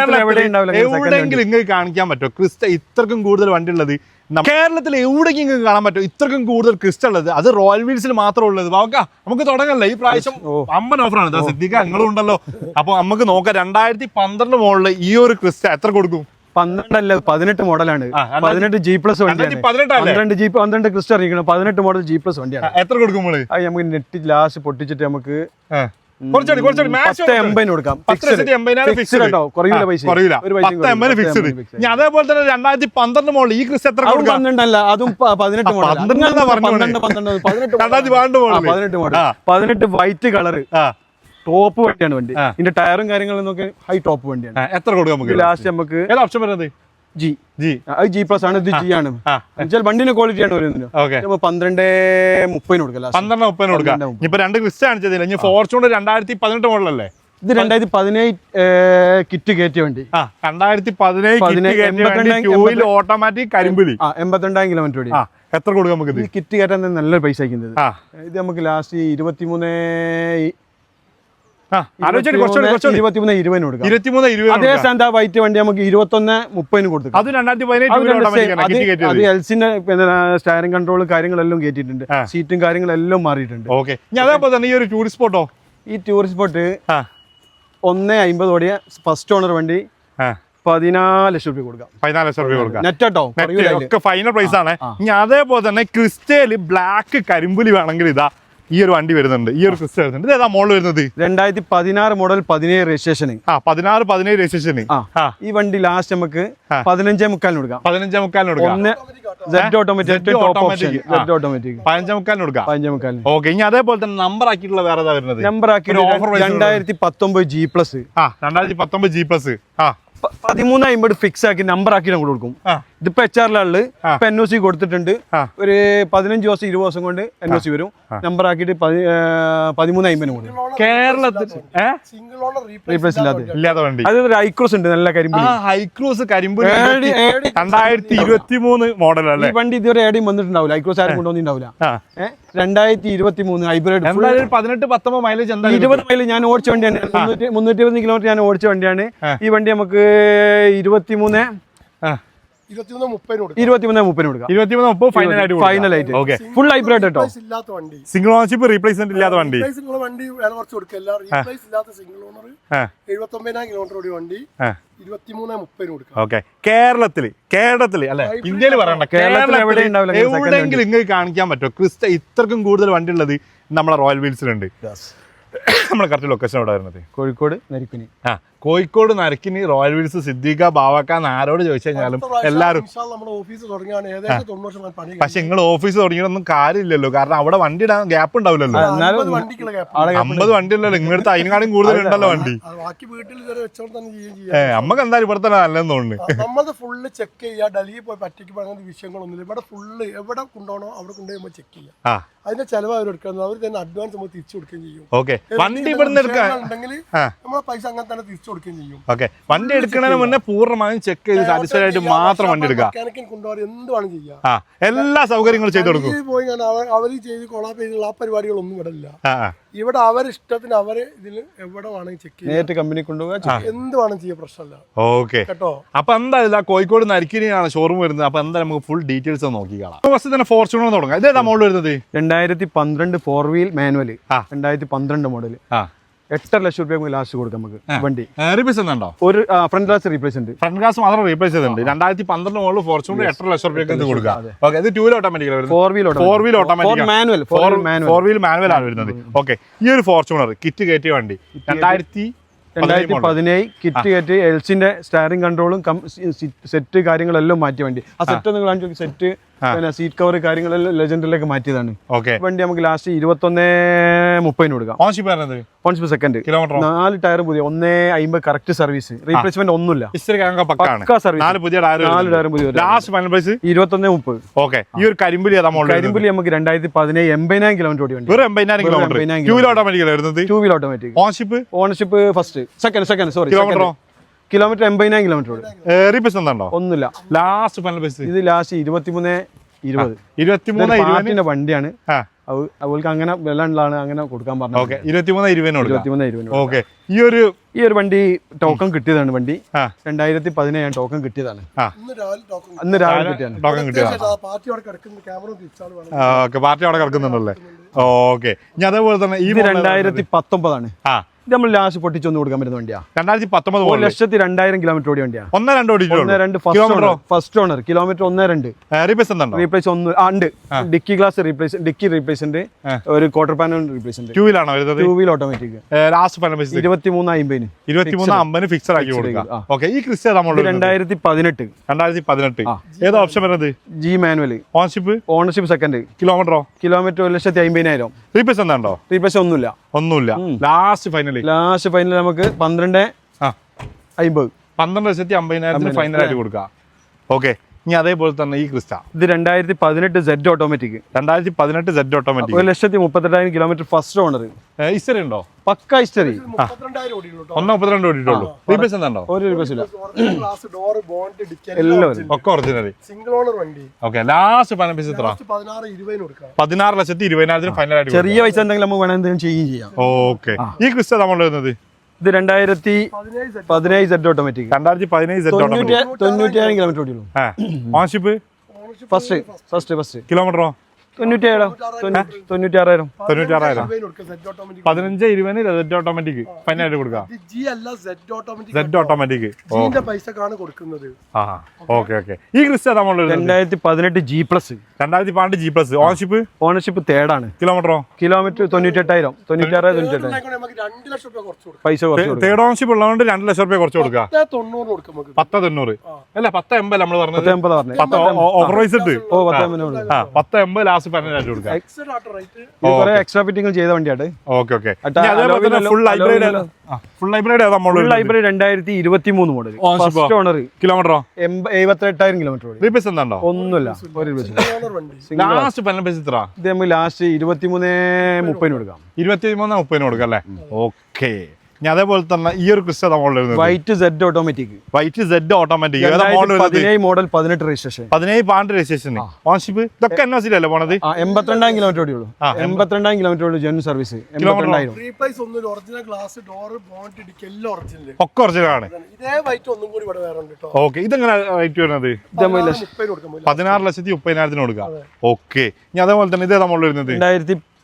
എവിടെയെങ്കിലും നിങ്ങൾക്ക് കാണിക്കാൻ പറ്റുമോ ക്രിസ്റ്റ ഇത്രക്കും കൂടുതൽ വണ്ടി ഉള്ളത്? കേരളത്തിൽ എവിടേക്ക് നിങ്ങൾക്ക് കാണാൻ പറ്റും ഇത്രക്കും കൂടുതൽ ക്രിസ്റ്റ ഉള്ളത്? അത് റോയൽ വീൽസിൽ മാത്രമേ ഉള്ളത്. നമുക്ക് തുടങ്ങല്ലേ, ഈ പ്രാവശ്യം അമ്മൻ ഓഫറാണ് സിദ്ദിഖ, നിങ്ങളും ഉണ്ടല്ലോ. അപ്പൊ നമുക്ക് നോക്കാം 2012 മോഡല് ഈ ഒരു ക്രിസ്റ്റ എത്ര കൊടുക്കും? 12 18 മോഡലാണ്. 18 G+ വണ്ടിയാണ്. 12 ക്രിസ്റ്റ ഇറങ്ങിക്കണം. 18 മോഡൽ G+ വണ്ടിയാണ്. എത്ര കൊടുക്കും? നമുക്ക് നെറ്റ് ലാസ്റ്റ് പൊട്ടിച്ചിട്ട് നമുക്ക് 1080 കൊടുക്കാം. അതേപോലെ തന്നെ 2012 മോഡൽ ഈ ക്രിസ്റ്റ എത്ര കൊടുക്കാം? 12 അതും 18 മോഡൽ 18 വൈറ്റ് കളർ ടോപ്പ് വണ്ടിയാണ്. വണ്ടി ഇതിന്റെ ടയറും കാര്യങ്ങളും നോക്കി ഹൈ ടോപ്പ് വണ്ടിയാണ്. എത്ര കൊടുക്കാം? ലാസ്റ്റ് നമുക്ക് ഓപ്ഷൻ വരുന്നത് G+ ആണ്. ഇത് G ആണ്. വണ്ടിന്റെ ക്വാളിറ്റി ആണ് വരുന്നത്. 12:30 കൊടുക്കാം. 12:30 കൊടുക്കാം. ഇപ്പൊ രണ്ട് ക്രിസ്റ്റ കാണിച്ചതില്ല. ഇനി ഫോർച്യൂണർ 2018 മോഡലല്ലേ? ഇത് 2017 കിറ്റ് കയറ്റിയ വണ്ടി. 2017 ഓട്ടോമാറ്റിക് കരിമ്പുലി 82,000 കിലോമീറ്റർ ഓടി. എത്ര കൊടുക്കാം നമുക്ക്? കിറ്റ് കയറ്റാൻ നല്ല പൈസ അയക്കുന്നത്. ഇത് നമുക്ക് ലാസ്റ്റ് 23,20 കൊടുക്കാം. അതേ സ്ഥാനത്ത് വൈറ്റ് വണ്ടി നമുക്ക് 21,30 കൊടുക്കും. അത് 2017 അത് എൽസിന്റെ സ്റ്റയറിംഗ് കൺട്രോൾ കാര്യങ്ങളെല്ലാം കയറ്റിയിട്ടുണ്ട്. സീറ്റും കാര്യങ്ങളെല്ലാം മാറിയിട്ടുണ്ട്. അതേപോലെ തന്നെ ഈ ഒരു ടൂറിസ്റ്റ് സ്പോട്ടോ, ഈ ടൂറിസ്റ്റ് സ്പോട്ട് 1.50 ഓടിയ ഫസ്റ്റ് ഓണർ വണ്ടി 14 ലക്ഷം രൂപ കൊടുക്കാം. 14 ലക്ഷം രൂപ കൊടുക്കാം. നെറ്റോ ഫൈനൽ പ്രൈസ് ആണ്. ഇനി അതേപോലെ തന്നെ ക്രിസ്റ്റയില് ബ്ലാക്ക് കരിമ്പുലി വേണമെങ്കിൽ ഇതാ ഈ ഒരു വണ്ടി വരുന്നുണ്ട്. ഈ ഒരു ക്രിസ്റ്റ വരുന്നുണ്ട്. ഇതേതാ മോഡൽ വരുന്നത്? 2016 മോഡൽ 17 രജിസ്ട്രേഷൻ. 17 രജിസ്ട്രേഷൻ. ഈ വണ്ടി ലാസ്റ്റ് നമുക്ക് 15.45 കൊടുക്കാം. 15.45 കൊടുക്കാം. ഓട്ടോമാറ്റിക് 15.45 കൊടുക്കാം. ഓക്കെ. ഇനി അതേപോലെ തന്നെ നമ്പർ ആക്കിയിട്ടുള്ള വേറെ ഏതാ വരുന്നത്? നമ്പർ ആക്കി 2019 G+. 2019 G+. 13.50 ഫിക്സ് ആക്കി നമ്പർ ആക്കി നമ്മൾ കൊടുക്കും. ഇതിപ്പോ HR-ലുള്ള ഇപ്പൊ NOC കൊടുത്തിട്ടുണ്ട്. ഒരു 15 ദിവസം 20 ദിവസം കൊണ്ട് NOC വരും. നമ്പർ ആക്കിയിട്ട് 13.50 കൊടുക്കും. കേരളത്തിൽ റീപ്ലേസ് ഇല്ലാത്ത വണ്ടി. അത് ഹൈക്രോസ് ഉണ്ട്. നല്ല കരിമ്പ് ഹൈക്രോസ് കരിമ്പ് 2023 മോഡൽ അല്ലേ? ഈ വണ്ടി ഇതുവരെ ഏടിയും വന്നിട്ടുണ്ടാവില്ല. ഹൈക്രോസ് ആരും കൊണ്ടുവന്നിട്ടുണ്ടാവില്ല. 2023 ഹൈബ്രിഡ് 18-19 മൈലേജ്. 20 മൈലേജ് ഞാൻ ഓടിച്ച വണ്ടിയാണ്. 320 കിലോമീറ്റർ ഞാൻ ഓടിച്ച വണ്ടിയാണ്. ഈ വണ്ടി നമുക്ക് 23-30 ഫൈനൽ ആയിട്ട് ഫുൾ ഹൈബ്രിഡ് കേട്ടോ. സിംഗിൾ ഓണർഷിപ്പ് റീപ്ലേസ്മെന്റ് ഇല്ലാത്ത വണ്ടി. കേരളത്തില് അല്ലെ, ഇന്ത്യയിൽ പറയണ്ട, എവിടെയെങ്കിലും നിങ്ങൾക്ക് കാണിക്കാൻ പറ്റുമോ ക്രിസ്റ്റ ഇത്രക്കും കൂടുതൽ വണ്ടി ഉള്ളത്? നമ്മളെ റോയൽ വീൽസിലുണ്ട്. നമ്മളെ കറക്റ്റ് ലൊക്കേഷൻ എവിടെ വരുന്നത്? കോഴിക്കോട് നരക്കിനി റോയൽ വീൽസ് സിദ്ദിഖ ബാവക്ക ആരോട് ചോദിച്ചു കഴിഞ്ഞാലും എല്ലാവരും. പക്ഷെ നിങ്ങൾ ഓഫീസ് തുടങ്ങിയൊന്നും കാര്യമില്ലല്ലോ, കാരണം അവിടെ വണ്ടി ഇടാൻ ഗ്യാപ്പ് ഉണ്ടാവില്ലല്ലോ. 50 വണ്ടി ഉണ്ടല്ലോ നിങ്ങളുടെ, അതിനെക്കാളും കൂടുതൽ ഉണ്ടല്ലോ വണ്ടി. നമുക്ക് എന്തായാലും ഇവിടെ തന്നെ നല്ലതെന്ന് തോന്നുന്നു. നമ്മളത് ഫുള്ള് ചെക്ക് ചെയ്യുക. ഡൽഹി പോയി പറ്റിക്കുമ്പോൾ അങ്ങനത്തെ വിഷയങ്ങളൊന്നുമില്ല. ഇവിടെ ഫുള്ള് എവിടെ കൊണ്ടുപോകണോ അവിടെ കൊണ്ടുപോയി ചെക്ക് ചെയ്യുക. അതിന്റെ ചെലവ് അവർ എടുക്കുന്നത്. അവർ തന്നെ അഡ്വാൻസ് നമ്മൾ തിരിച്ചു കൊടുക്കുകയും ചെയ്യും. വണ്ടി ഇവിടുന്ന് ഉണ്ടെങ്കിൽ നമ്മളെ പൈസ അങ്ങനെ തന്നെ തിരിച്ചു കൊടുക്കുകയും ചെയ്യും. വണ്ടി എടുക്കുന്നതിന് മുന്നേ പൂർണ്ണമായും ചെക്ക് ചെയ്ത് സാറ്റിസ്ഫൈഡ് ആയിട്ട് മാത്രം വണ്ടി എടുക്കുക. കൊണ്ടുപോകാൻ എന്ത് വേണം ചെയ്യാം. എല്ലാ സൗകര്യങ്ങളും ചെയ്ത് കൊടുക്കും. പോയി അവർ ചെയ്ത് കൊളാപ്പ് ചെയ്തുള്ള ആ പരിപാടികളൊന്നും ഇവിടെ ഇല്ല. ഇവിടെ അവരിഷ്ടത്തിന് അവര് ഇതിൽ എവിടെ വേണമെങ്കിൽ ചെക്ക് ചെയ്യാം. കമ്പനി കൊണ്ടുപോകാം. എന്ത് വേണം ചെയ്യാൻ പ്രശ്നമല്ല. ഓക്കെ കേട്ടോ. അപ്പൊ എന്തായാലും കോഴിക്കോട് നരിക്കിനിയാണ് ഷോറൂം വരുന്നത്. അപ്പൊ എന്തായാലും നമുക്ക് ഫുൾ ഡീറ്റെയിൽസ് നോക്കി കാണാം. ഫസ്റ്റ് തന്നെ ഫോർച്യൂണർ തുടങ്ങാം. ഇതേതാ മോഡൽ വരുന്നത്? 2012 4 വീൽ മാനുവൽ 2012 മോഡൽ 8.5 ലക്ഷം രൂപ ലാസ്റ്റ് കൊടുക്കാം നമുക്ക്. വണ്ടി റീപ്ലേസ് ഉണ്ടോ? ഒരു ഫ്രണ്ട് ഗ്ലാസ് റീപ്ലേസ് ഉണ്ട്. ഫ്രണ്ട് ഗ്ലാസ് മാത്രം റീപ്ലേസ് ചെയ്തിട്ടുണ്ട്. 2012 മോഡൽ ഫോർച്യൂണർ 8.5 ലക്ഷം രൂപയ്ക്ക് കൊടുക്കാം. ഇത് 2 wheel automatic, 4 wheel automatic manual ആണ് വരുന്നത്. ഓക്കെ. ഈ ഒരു ഫോർച്യൂണർ കിറ്റ് കയറ്റിയ വണ്ടി 2017 കിറ്റ് കയറ്റി എൽസിന്റെ സ്റ്റയറിംഗ് കൺട്രോളും സെറ്റ് കാര്യങ്ങളെല്ലാം മാറ്റിയ വണ്ടി. ആ സെറ്റ് നിങ്ങൾ കാണിച്ചു. സെറ്റ് പിന്നെ സീറ്റ് കവർ കാര്യങ്ങളെല്ലാം ലെജൻഡിലേക്ക് മാറ്റിയതാണ്. വണ്ടി നമുക്ക് ലാസ്റ്റ് 21.30 കൊടുക്കാം. ഓൺഷിപ്പ് സെക്കൻഡ്. 4 ടയർ പുതിയ 1.50 കറക്റ്റ് സർവീസ്. റീപ്ലേസ്മെന്റ് ഒന്നുമില്ല. 4 ടയർ പുതിയ. 21.30. ഈ ഒരു കരിമ്പുലി നമുക്ക് 2017 80,000 കിലോമീറ്റർ ഓടി വണ്ടി. 2 wheel automatic. Ownership first second sorry kilometre 80,000 kilometre ഒന്നുമില്ല. ലാസ്റ്റ് ഇത് ലാസ്റ്റ് 23.20 വണ്ടിയാണ്. അവർക്ക് അങ്ങനെ വില ഉള്ളതാണ് അങ്ങനെ കൊടുക്കാൻ പറഞ്ഞത്. ഓക്കെ 23,000 23,000. ഓക്കെ ഈ ഒരു വണ്ടി ടോക്കൺ കിട്ടിയതാണ്. വണ്ടി 2017 ടോക്കൺ കിട്ടിയതാണ്. ഇന്ന് രാവിലെ കിട്ടിയാണ് ടോക്കൺ കിട്ടിയതാണ്. പാർട്ടി അവിടെ കിടക്കുന്ന ക്യാമറ തിരിച്ചാൽ വേണം. ഓക്കെ പാർട്ടി അവിടെ കിടക്കുന്നുണ്ടല്ലേ. ഓക്കെ ഇനി അതേപോലെ തന്നെ ഈ 2019 ഇത് നമ്മൾ ലാസ്റ്റ് പൊട്ടിച്ചൊന്ന് കൊടുക്കാൻ പറ്റുന്ന വണ്ടിയാ. 2019 1,02,000 കിലോമീറ്റർ ഓടിയ വണ്ടിയാ. 1-2 ഓടിയിട്ടുള്ളൂ. ഫസ്റ്റ് ഓണർ കിലോമീറ്റർ 1-2 റീപ്ലേസ് ഉണ്ടോ? റീപ്ലേസ് ഉണ്ട്. Dickey glass replace, dickey replacement, ഒരു ക്വാർട്ടർ പാനൽ റീപ്ലേസ്മെന്റ്. 2 വീലാണോ വരുന്നത്? 2 വീൽ ഓട്ടോമാറ്റിക്. ലാസ്റ്റ് 23,50 23,50 ഫിക്സഡ് ആക്കി കൊടുക്കാം. ഓക്കെ ഈ ക്രിസ്റ്റ നമ്മൾ 2018 ഏത് ഓപ്ഷൻ വരുന്നത്? G manual. Ownership second. Kilometre 1,50,000. Replace ഉണ്ടോ? റീപ്ലേസ് ഒന്നുമില്ല. ലാസ്റ്റ് ഫൈനൽ നമുക്ക് 12,50. 12,50,000 ഫൈനൽ ആയിട്ട് കൊടുക്കാം. ഓക്കെ ഇനി അതേപോലെ തന്നെ ഈ ക്രിസ്റ്റ ഇത് 2018 Z automatic. 2018 Z automatic. 1,38,000 kilometre first owner. History ഉണ്ടോ? പക്ക ഹിസ്റ്ററി. 32,000 ഓടിയിട്ടുള്ളൂ. 1,32 ഓടിയിട്ടുള്ളൂ. റീപ്ലേസ് ഉണ്ടോ? ഒരു റീപ്ലേസ് ഇല്ല. ഗ്ലാസ് ഡോർ ബോണ്ട് ഡിക്കി എല്ലാം ഒക്കെ ഒറിജിനൽ. സിംഗിൾ ഓണർ വണ്ടി. ഓക്കെ ലാസ്റ്റ് ഫൈനൽ എത്ര? 16,20 കൊടുക്കാം. 16,20,000 ഫൈനൽ ആയിട്ട് ചെറിയ പൈസ എന്തെങ്കിലും നമുക്ക് വേണമെങ്കിൽ എന്തെങ്കിലും ചെയ്യുകയും ചെയ്യാം. ഓക്കെ ഈ ക്രിസ്റ്റ നമ്മൾ വരുന്നത് ഇത് 2017 Z automatic. 2017 Z automatic. 90,000 kilometre ഓടിയുള്ളൂ. ഓൺഷിപ്പ് ഫസ്റ്റ് കിലോമീറ്ററോ? 96,000. 96,000 15-20 Z ഓട്ടോമാറ്റിക് ഫൈനൽ ആയിട്ട് കൊടുക്കാം. ജി അല്ല Z ഓട്ടോമാറ്റിക്. Z ഓട്ടോമാറ്റിക് ജിന്റെ പൈസക്കാണ് കൊടുക്കുന്നത്. ഓക്കെ ഈ ക്രിസ്റ്റ നമ്മൾ 2018 G plus. 2018 G plus. Ownership തേർഡാണ്. കിലോമീറ്ററോ? കിലോമീറ്റർ 98,000. 96,000. നമുക്ക് 2 ലക്ഷം രൂപ കുറച്ച് കൊടുക്കാം. പൈസ കുറച്ച് തേർഡ് ഓൺഷിപ്പ് ഉള്ളതുകൊണ്ട് 2 ലക്ഷം രൂപ കുറച്ച് കൊടുക്കാം. 10,90 കൊടുക്കാം നമുക്ക്. 10,90 അല്ല 10,80 നമ്മൾ പറഞ്ഞത്. 10,80 ഓവർവൈസ് ഇട്ട് 10,80 ലാസ്റ്റ് ഫൈനൽ ആയിട്ട് കൊടുക്കാം. എക്സ്ട്രാ ഫിറ്റിംഗ് ചെയ്ത വണ്ടിയാണ്. Okay full hybrid full hybrid 2023 model. First owner. കിലോമീറ്ററോ? 78,000 കിലോമീറ്റർ ഓടി. റീപ്ലേസ് ഉണ്ടോ? ഒന്നുമില്ല. ഒരു ലാസ്റ്റ് ഫൈനൽ പ്രൈസ് എത്ര? ഇത് നമ്മൾ ലാസ്റ്റ് 23,30 കൊടുക്കാം. 23,30 കൊടുക്കാം അല്ലേ. ഓക്കെ ഞാൻ അതേപോലെ തന്നെ ഈ ഒരു Crysta white Z automatic. White Z automatic. 17 model 18 registration. 17 registration. Ownership ഇതൊക്കെ NOC-ല്ലേ പോണത്? 82,000 കിലോമീറ്റർ ഓടിയുള്ളൂ. 82,000 കിലോമീറ്റർ ഓടി. ജെൻ സർവീസ്. 82,000. റീപ്ലേസ് ഒന്നും original glass door bond dicky എല്ലാം ഒറിജിനൽ. ഒക്കെ ഒറിജിനൽ ആണ്. ഇതേ വൈറ്റ് ഒന്നും കൂടി ഇവിടെ വേറെ ഉണ്ട് കേട്ടോ. ഓക്കെ ഇതെങ്ങനെ റേറ്റ് വരുന്നത്? 16,30,000 കൊടുക്കാം. ഓക്കെ ഇനി അതേപോലെ തന്നെ ഇതേ നമ്മൾ വരുന്നത്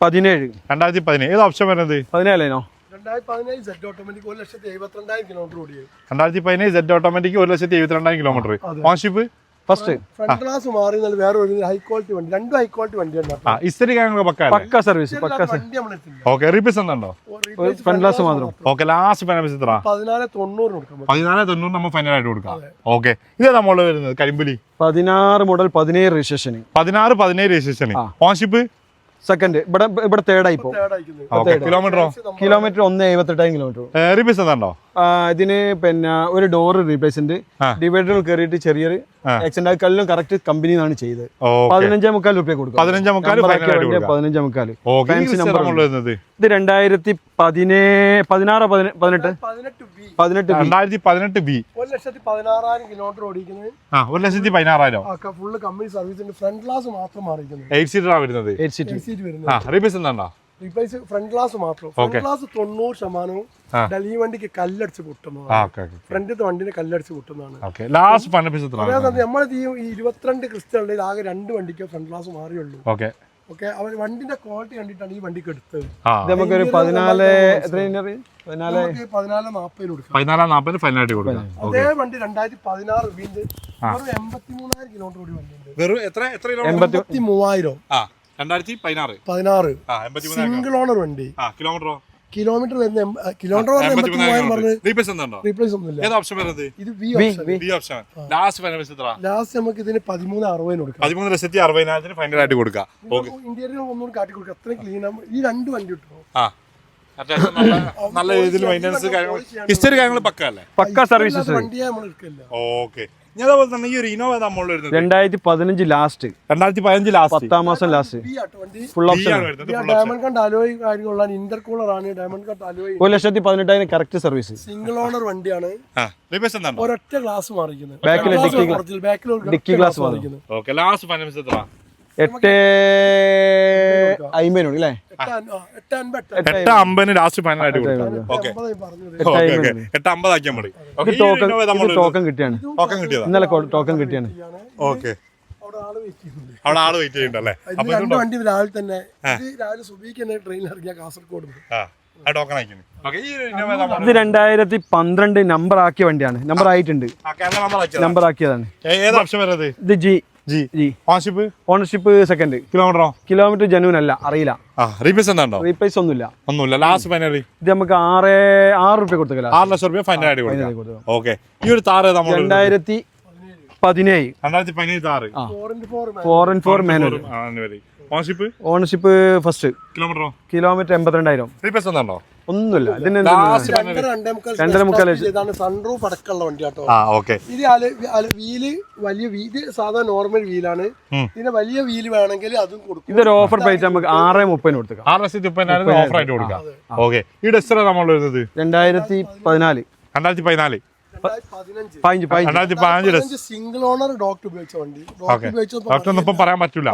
2017. ഏത് ഓപ്ഷൻ വരുന്നത്? 17 2017 Z ഓട്ടോമാറ്റിക് 1,72,000 കിലോമീറ്റർ ഓടിയത്. 2017 Z automatic 1,72,000 kilometre. Ownership first. Front glass മാറി വേറെ ഒരു ഹൈ ക്വാളിറ്റി വണ്ടി. 2 ഹൈ ക്വാളിറ്റി വണ്ടിയാണ്. ഇസ്തിരി കാര്യങ്ങളൊക്കെ പക്ക സർവീസ്. വണ്ടി നമ്മളെത്തില്ല. ഓക്കെ റീപ്ലേസ് ഉണ്ടോ? ഫ്രണ്ട് ഗ്ലാസ് മാത്രം. ഓക്കെ ലാസ്റ്റ് ഫൈനൽ എത്ര? 14,90 കൊടുക്കാം. 14,90 നമ്മൾ ഫൈനൽ ആയിട്ട് കൊടുക്കാം. ഓക്കെ ഇതേ നമ്മൾ വരുന്നത് കരിമ്പുലി. 16 മോഡൽ 17 രജിസ്ട്രേഷൻ. 17 രജിസ്ട്രേഷൻ. ഓൺഷിപ്പ് സെക്കൻഡ്. ഇവിടെ തേർഡ് ആയി പോകും. കിലോമീറ്ററോ? Kilometre 1,78,000 kilometre. റീപ്ലേസ് ഉണ്ടോ? ഇതിന് പിന്നെ ഒരു ഡോർ റീപ്ലേസ്മെന്റ്, ഡിവൈഡർ കയറിയിട്ട് ചെറിയൊരു ആക്സിഡന്റ് കല്ലും കറക്റ്റ് കമ്പനി ആണ് ചെയ്തത്. 15,45 രൂപ കൊടുക്കും. 15,45. ഇത് 2018 B. 1,16,000 കിലോമീറ്റർ ഓടിക്കുന്നത്. 1,16,000 ഫുള്ള് കമ്പനി സർവീസിന്റെ ഫ്രണ്ട് ഗ്ലാസ് മാത്രം മാറിയിരിക്കുന്നത്. 8 സീറ്റർ വരുന്നത്. 8 സീറ്റ്. റീപ്ലേസ് ഉണ്ടോ? റീപ്ലേസ് ഫ്രണ്ട് ഗ്ലാസ് മാത്രം. ഫ്രണ്ട് ഗ്ലാസ് 90% ഡൽഹി വണ്ടിക്ക് കല്ലടിച്ച് പൊട്ടുന്നതാണ്. ഫ്രണ്ടിന്റെ വണ്ടിന് കല്ലടിച്ച് പൊട്ടുന്നതാണ്. നമ്മളെ ഈ 22 ക്രിസ്റ്റലുകളിൽ ആകെ 2 വണ്ടിക്ക് ഫ്രണ്ട് ഗ്ലാസ് മാറിയുള്ളൂ. ഓക്കെ അവർ വണ്ടിന്റെ ക്വാളിറ്റി കണ്ടിട്ടാണ് ഈ വണ്ടിക്ക് എടുത്തത്. നമുക്കൊരു 14,40 കൊടുക്കാം. അതേ വണ്ടി 2016 വീണ്ടും 83,000 കിലോമീറ്റർ ഓടി വണ്ടിയുണ്ട്. 83,000 സിംഗിൾ ഓണർ വണ്ടി. കിലോമീറ്റർ വരുന്ന കിലോമീറ്റർ 83,000 പറഞ്ഞ് റീപ്ലേസ് ഒന്നുമില്ല. ഇത് ലാസ്റ്റ് നമുക്ക് ഇതിന് 13,60 കൊടുക്കാം. 13,60,000 ഫൈനൽ ആയിട്ട് കൊടുക്കാം. ഇന്ത്യയിൽ ഒന്നുകൂടി കാട്ടി കൊടുക്കാം. അത്രയും ക്ലീൻ ആകുമ്പോൾ ഈ 2 വണ്ടി കിട്ടും. നല്ല രീതിയിൽ മെയിൻ്റെനൻസ് ഹിസ്റ്ററി കാര്യങ്ങൾ പക്ക സർവീസസ് വണ്ടിയെ നമ്മൾ എടുക്കില്ല. ഓക്കെ ഞാൻ അതുപോലെ തന്നെ ഈ ഒരു ഇനോവ നമ്മൾ 2015 ലാസ്റ്റ് 10 മാസം last full option. Diamond cut alloy കാര്യങ്ങളാണ്. ഇന്റർകൂളർ ആണ്. Diamond cut alloy 1,18,000 correct service. Single owner വണ്ടിയാണ്. ഒരൊറ്റ ഗ്ലാസ് മാറിക്കുന്നത്. ബാക്കിൽ ഡിക്കി ഗ്ലാസ് മാറിക്കുന്നത്. ഓക്കെ ലാസ്റ്റ് ഫൈനൽ എത്ര? 850 അല്ലേ? 850 ലാസ്റ്റ് ഫൈനൽ ആയിട്ട് കൊടുക്കാം. ഓക്കെ ഓക്കെ 850 ആക്കിയാൽ മതി. Okay token കിട്ടിയാണ്. ടോക്കൺ കിട്ടിയതാ ഇന്നലെ ടോക്കൺ കിട്ടിയാണ്. ഓക്കെ അവിടെ ആള് വെയിറ്റ് ചെയ്യുന്നുണ്ടല്ലേ? രണ്ട് വണ്ടി രാവിലെ തന്നെ രാവിലെ സുബീക്ക് തന്നെ ട്രെയിനിൽ ഇറങ്ങിയ കാസർഗോഡ് ടോക്കൺ അയക്കുന്നു. ഇത് 2012 നമ്പർ ആക്കിയ വണ്ടിയാണ്. നമ്പർ ആയിട്ടുണ്ട്. നമ്പർ ആക്കിയതാണ്. ഏത് ഓപ്ഷൻ വരുന്നത്? ഇത് G ownership ownership second. Kilometre genuine അല്ല, അറിയില്ല. റീപ്ലേസ് എന്താണോ? റീപ്ലേസ് ഒന്നുമില്ല. ലാസ്റ്റ് ഫൈനൽ ഇത് നമുക്ക് 6 റുപ്യ കൊടുത്തില്ല. 6 ലക്ഷം രൂപ ഫൈനൽ ആയിട്ട് കൊടുക്കാം. ഓക്കെ ഈ ഒരു Thar 2017 2017 Thar 4x4 manual. Ownership first. Kilometre 82,000. Replace എന്താണോ? ഒന്നുമില്ല. ഇതിന് 2.5 സൺറൂഫ് അടക്കമുള്ള വണ്ടി കേട്ടോ. ഇത് വീല് വലിയ വീല് സാധാ നോർമൽ വീലാണ്. ഇതിന് വലിയ വീല് വേണമെങ്കിൽ അതും കൊടുക്കും. ഇതൊരു ഓഫർ പ്രൈസ് നമുക്ക് 6.30 കൊടുക്കാം. 6,30,000 ഓഫർ ആയിട്ട് കൊടുക്കാം. ഓക്കെ ഈ ഡെസ്റ്റർ നമ്മൾ വരുന്നത് 2014 2015 സിംഗിൾ ഓണർ ഡോക്ടർ ഉപയോഗിച്ച വണ്ടി. ഡോക്ടർ ഒന്നും പറയാൻ പറ്റൂല.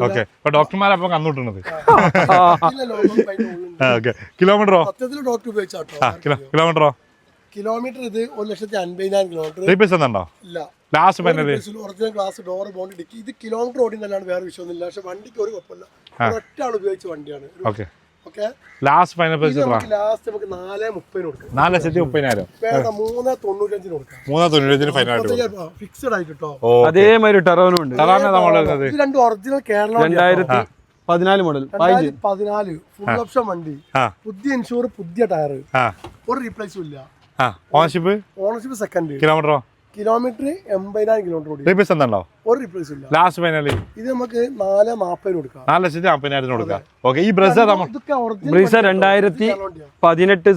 ഓക്കെ ഡോക്ടർമാരപ്പൊ കന്നുവിട്ടുന്നത്. കിലോമീറ്ററോ? സത്യത്തിൽ ഡോക്ടർ ഉപയോഗിച്ചാട്ടോ. കിലോമീറ്ററോ? കിലോമീറ്റർ ഇത് 1,50,000 കിലോമീറ്റർ. റീപ്ലേസ് എന്താണോ? ഇല്ല. Last final original glass door bond dickey. ഇത് കിലോമീറ്റർ ഓടിന്നല്ലാണ്ട് വേറെ വിഷയമൊന്നുമില്ല. പക്ഷെ വണ്ടിക്ക് ഒരു കുഴപ്പമില്ല. ഒറ്റ ആൾ ഉപയോഗിച്ച വണ്ടിയാണ്. ഓക്കെ ലാസ്റ്റ് ഫൈനൽ ലാസ്റ്റ് നമുക്ക് 4.30 കൊടുക്കാം. 4,30,000. 3.95 കൊടുക്കാം. 3.95 ഫൈനൽ ആയിട്ട് ഫിക്സഡ് ആയിട്ട് കേട്ടോ. അതേമാതിരി ടെറോനും ഉണ്ട്. ഇത് രണ്ട് original Kerala 2014 model 14 full option വണ്ടി. പുതിയ ഇൻഷൂർ, പുതിയ ടയർ, ഒരു റീപ്ലേസും ഇല്ല. Ownership second. കിലോമീറ്റർ 80,000 കിലോമീറ്റർ ഓടി. റീപ്ലേസ് എന്താണോ? ഒരു റീപ്ലേസും ഇല്ല. ലാസ്റ്റ് ഫൈനൽ ഇത് നമുക്ക് 4.40 കൊടുക്കാം. 4,50,000 കൊടുക്കാം. ഓക്കെ ഈ ബ്രസ 2018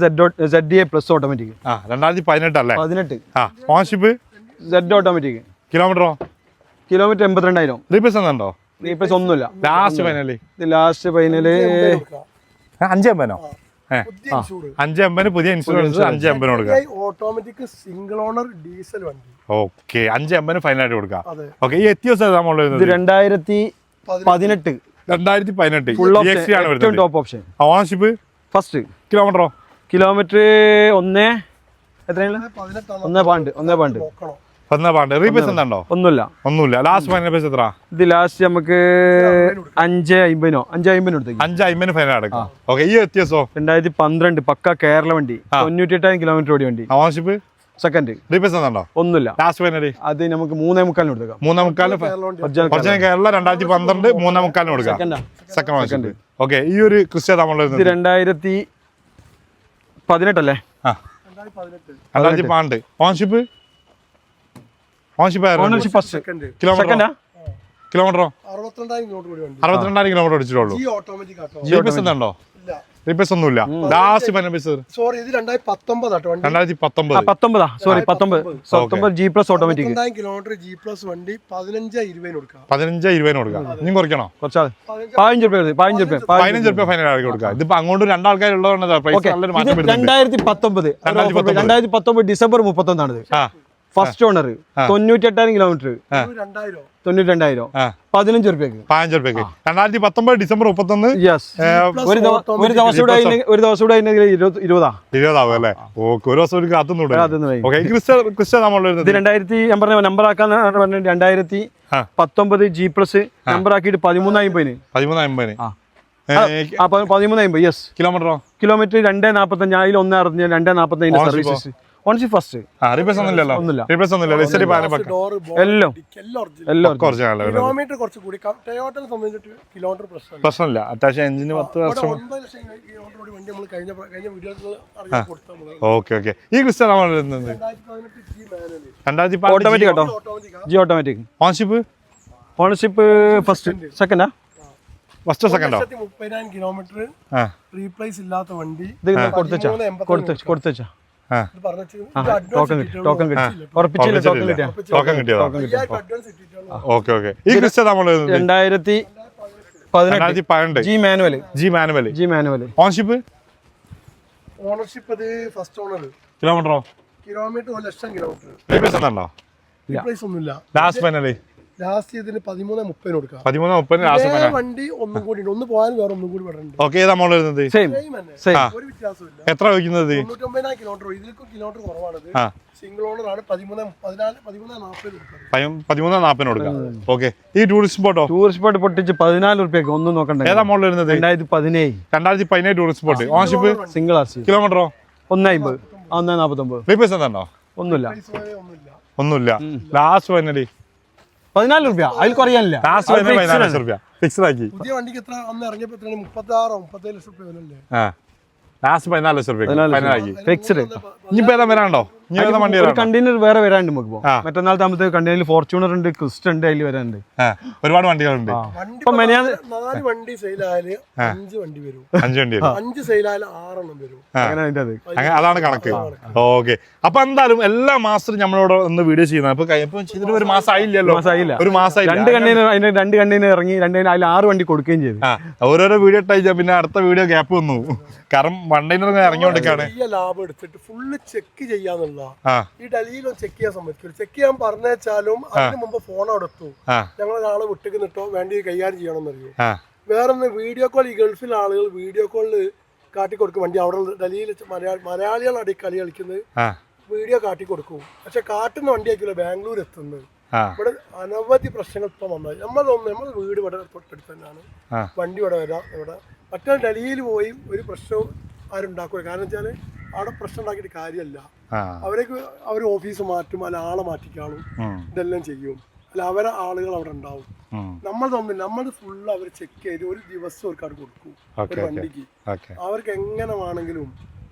ZDA പ്ലസ് ഓട്ടോമാറ്റിക്. 2018 അല്ലേ? 18. Ownership Z automatic. കിലോമീറ്ററോ? കിലോമീറ്റർ 82,000. റീപ്ലേസ് എന്താണോ? റീപ്ലേസ് ഒന്നുമില്ല. ലാസ്റ്റ് ഫൈനൽ ഇത് ലാസ്റ്റ് ഫൈനല് 5.50. 5.50 പുതിയ ഇൻഷുറൻസ് 5.50 കൊടുക്കാം. ഓട്ടോമാറ്റിക് സിംഗിൾ ഓണർ ഡീസൽ വണ്ടി. ഓക്കെ 5.50 ഫൈനലായിട്ട് കൊടുക്കാം. ഓക്കെ ഈ എത്തിയ ദിവസം നമ്മൾ 2018 full option top option. Ownership first. കിലോമീറ്ററോ? കിലോമീറ്റർ 1.1 റീപ്ലേസ് എന്താണോ? ഒന്നുമില്ല. ലാസ്റ്റ് ഫൈനൽ പൈസ എത്ര? ഇത് ലാസ്റ്റ് നമുക്ക് 5.50 കൊടുത്തേക്ക്. 5.50 ഫൈനൽ അടക്കാം. ഓക്കെ ഈ വ്യത്യാസോ? 2012 പക്ക കേരള വണ്ടി. 98,000 കിലോമീറ്റർ ഓടി വണ്ടി. Ownership second. റീപ്ലേസ് എന്താണോ? ഒന്നുമില്ല. ലാസ്റ്റ് ഫൈനൽ അത് നമുക്ക് 3.45 കൊടുക്കാം. 3.45 ഒറിജിനൽ കേരള 2012 3.45 കൊടുക്കാം. Second ownership. ഓക്കെ ഈ ഒരു ക്രിസ്റ്റ നമ്മൾ 2018 അല്ലേ? 2012 ഓണർഷിപ്പ് ഫസ്റ്റ്. കിലോമീറ്ററോ? 62,000 കിലോമീറ്റർ ഓടിച്ചിട്ടുള്ളൂ. റീപ്ലേസ് എന്താണോ? റീപ്ലേസ് ഒന്നുമില്ല. ലാസ്റ്റ് ഫൈനൽ പൈസ സോറി ഇത് 2019 G plus automatic. Kilometre G plus വണ്ടി 15-20 കൊടുക്കാം. 15-20 കൊടുക്കാം. ഇനി കുറയ്ക്കണോ? 15 രൂപ ഫൈനൽ ആക്കി കൊടുക്കാം. ഇതിപ്പോ അങ്ങോട്ട് രണ്ടാൾക്കാരുള്ളതുകൊണ്ട് നല്ലൊരു മാറ്റം വരുന്നുണ്ട്. 2019 ഡിസംബർ 31 ഫസ്റ്റ് ഓണർ 98,000 കിലോമീറ്റർ 92,000 15 രൂപയ്ക്ക്. 2019 ഡിസംബർ 31. ഒരു ദിവസം കൂടെ 20 ആവും അല്ലേ? ഓക്കെ ഒരു ദിവസം കാത്തുന്നൂടെ? 2000 നമ്പർ ആക്കാൻ 2019 G പ്ലസ് നമ്പർ ആക്കിയിട്ട് 13.50. 13.50 യെസ്. കിലോമീറ്ററോ? കിലോമീറ്റർ 2.45. അതിൽ 1.65 2.45 സർവീസസ്. ഓൺസി ഫസ്റ്റ്. റീപ്ലേസ് ഒന്നുമില്ലല്ലോ? എല്ലാം കിലോമീറ്റർ കുറച്ച് കൂടി ടൊയോട്ടയെ സംബന്ധിച്ചിട്ട് കിലോമീറ്റർ പ്രശ്നമില്ല. അത്യാവശ്യം എഞ്ചിന് 10 വർഷം. ഓക്കെ ഈ ക്രിസ്റ്റ നമ്മൾ 2018 ഓട്ടോമാറ്റിക് കേട്ടോ. G automatic. ഓണർഷിപ്പ് ഫസ്റ്റ് സെക്കൻഡാ? ഫസ്റ്റോ സെക്കൻഡോ? 30,000 കിലോമീറ്റർ റീപ്ലേസ് ഇല്ലാത്ത വണ്ടി. കൊടുത്തുവെച്ചാ ടോക്കൺ കിട്ടിയോ? ഓക്കെ ഈ ക്രിസ്റ്റ നമ്മൾ 2018 G മാനുവൽ. ഓണർഷിപ്പ് അത് ഫസ്റ്റ് ഓണർ. കിലോമീറ്ററോ? Kilometre 1,00,000 kilometre. റീപ്ലേസ് എന്താണോ? റീപ്ലേസ് ഒന്നുമില്ല. ലാസ്റ്റ് ഫൈനൽ ലാസ്റ്റ് ഇതിന് 13:30 കൊടുക്കാം. 13:30 ലാസ്റ്റ് ഇതേ വണ്ടി ഒന്നും കൂടി ഉണ്ട്. ഒന്ന് പോകാൻ വേറെ ഒന്നും കൂടി പറയുന്നുണ്ട്. ഓക്കെ, ഏതാ മോഡൽ വരുന്നത്? സെയിം സെയിം തന്നെ, സെയിം. ഒരു വ്യത്യാസമില്ല. എത്ര വയ്ക്കുന്നത്? 99,000 കിലോമീറ്റർ. ഇതിലേക്കും കിലോമീറ്റർ കുറവാണത്. സിംഗിൾ ഓണർ ആണ്. 13:40 കൊടുക്കാം. 13:40 കൊടുക്കാം. ഓക്കെ, ഈ ടൂറിസ്റ്റ് സ്പോട്ടോ? ടൂറിസ്റ്റ് സ്പോട്ട് പൊട്ടിച്ച് 14 റുപ്യക്ക് ഒന്നും നോക്കണ്ട. ഏതാ മോഡൽ വരുന്നത്? 2017 tourist spot. Ownership single RC. കിലോമീറ്ററോ? 150, 149. Replace എന്താണോ? ഒന്നുമില്ല, ഒന്നുമില്ല. ലാസ്റ്റ് ഫൈനലി 14 റുപ്യ, അതിൽ കുറയാനില്ല. ലാസ്റ്റ് ഫൈനൽ 14 ലക്ഷം രൂപ ഫിക്സ്ഡ് ആക്കി. പുതിയ വണ്ടിക്ക് എത്ര അന്ന് ഇറങ്ങിയപ്പോ 36-37 ലക്ഷം രൂപ വിലല്ലേ? ലാസ്റ്റ് 14 ലക്ഷം രൂപ ഫൈനൽ ആക്കി. ഫിക്സ്ഡ്. ഇനിയിപ്പോ ഏതാ വരാണ്ടോ? ഇനി ഏതാ വണ്ടി ഒരു കണ്ടെയ്നർ വേറെ വരാണ്ട് നമുക്ക് പോകാം. മറ്റന്നാൾ താമസത്തെ കണ്ടെയ്നർ ഫോർച്യൂണർ ഉണ്ട്, ക്രിസ്റ്റ ഉണ്ട്, അതിൽ വരാനുണ്ട്. ഒരുപാട് വണ്ടികളുണ്ട്. വണ്ടി 4 വണ്ടി സെയിലായാല് 5 വണ്ടി വരും. 5 വണ്ടി വരും. 5 സെയിലായാലും 6 എണ്ണം വരും. അങ്ങനെ അതിന്റെ അത് അതാണ് കണക്ക്. ഓക്കെ, അപ്പൊ എന്തായാലും എല്ലാ മാസത്തിലും നമ്മളോട് ഒന്ന് വീഡിയോ ചെയ്യുന്നത്. ഇപ്പൊ ചെയ്തിട്ട് ഒരു മാസം ആയില്ലല്ലോ. ഒരു മാസമായി. 2 കണ്ടെയ്നർ, അതിന്റെ 2 കണ്ടെയ്നർ ഇറങ്ങി, 2 അതിൽ 6 വണ്ടി കൊടുക്കുകയും ചെയ്തു. ഓരോരോ വീഡിയോ ഇട്ടാ പിന്നെ അടുത്ത വീഡിയോ ഗ്യാപ്പ് വന്നു. കാരണം കണ്ടെയ്നർ ഇറങ്ങിക്കൊണ്ടിരിക്കാണ്. വലിയ ലാഭം എടുത്തിട്ട് ഫുള്ള് ചെക്ക് ചെയ്യാന്നുള്ള ഈ ഡൽഹിയിലും ചെക്ക് ചെയ്യാൻ സമ്മതിക്കില്ല. ചെക്ക് ചെയ്യാൻ പറഞ്ഞാലും അതിന് മുമ്പ് ഫോൺ അവിടെ എത്തും. ഞങ്ങളൊരാളെ വിട്ടേക്ക് നിട്ടോ വേണ്ടി കൈകാര്യം ചെയ്യണമെന്നറിയോ. വേറൊന്ന് വീഡിയോ കോൾ, ഈ ഗൾഫിലെ ആളുകൾ വീഡിയോ കോളിൽ കാട്ടിക്കൊടുക്കും വണ്ടി. അവിടെ ഡൽഹിയിൽ മലയാളികളാണ് കളി കളിക്കുന്നത്. വീഡിയോ കാട്ടിക്കൊടുക്കും. പക്ഷെ കാട്ടുന്ന വണ്ടി ആക്കില്ല ബാംഗ്ലൂർ എത്തുന്നത്. ഇവിടെ അനവധി പ്രശ്നങ്ങൾ ഇപ്പം വന്നത്. നമ്മൾ വീട് ഇവിടെ തൊട്ടടുത്ത് തന്നെയാണ്. വണ്ടി ഇവിടെ വരാം. ഇവിടെ മറ്റേ ഡൽഹിയിൽ പോയി ഒരു പ്രശ്നവും ആരും ഉണ്ടാക്കുക. കാരണം വെച്ചാൽ അവിടെ പ്രശ്നം ഉണ്ടാക്കിയിട്ട് കാര്യമല്ല. അവർ ഓഫീസ് മാറ്റും, അല്ല ആളെ മാറ്റിക്കാളും, ഇതെല്ലാം ചെയ്യും. അല്ല അവരെ ആളുകൾ അവിടെ ഉണ്ടാവും. നമ്മൾ ഫുള്ള് അവർ ചെക്ക് ചെയ്ത് ഒരു ദിവസം അവർക്ക് അവിടെ കൊടുക്കും. ഒരു വണ്ടിക്ക് അവർക്ക് എങ്ങനെ വേണമെങ്കിലും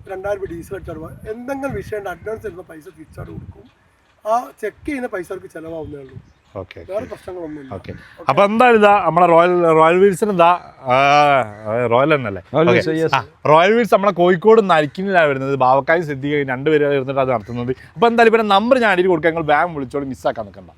2000 രൂപ ഡീസൽ അടിച്ചാൽ എന്തെങ്കിലും വിഷയം അഡ്വാൻസ് തരുന്ന പൈസ തിരിച്ചാട് കൊടുക്കും. ആ ചെക്ക് ചെയ്യുന്ന പൈസ അവർക്ക് ചിലവാകുന്നേ ഉള്ളൂ. വേറെ പ്രശ്നങ്ങളൊന്നുമില്ല. അപ്പൊ എന്തായാലും ഇതാ നമ്മളെ റോയൽ വീൽസിന് ഇതാ റോയൽ തന്നെയല്ലേ? റോയൽ വീൽസ് നമ്മളെ കോഴിക്കോട് നരിക്കുന്നിലാണ് വരുന്നത്. ബാവക്കായും സിദ്ദീഖ് 2 പേര് ഇരുന്നിട്ട് അത് നടത്തുന്നത്. അപ്പൊ എന്തായാലും ഇവരുടെ നമ്പർ ഞാൻ അടിയിൽ കൊടുക്കാൻ, നിങ്ങൾ ബാങ്ക് വിളിച്ചോളൂ, മിസ്സാക്കാൻ നിൽക്കണ്ട.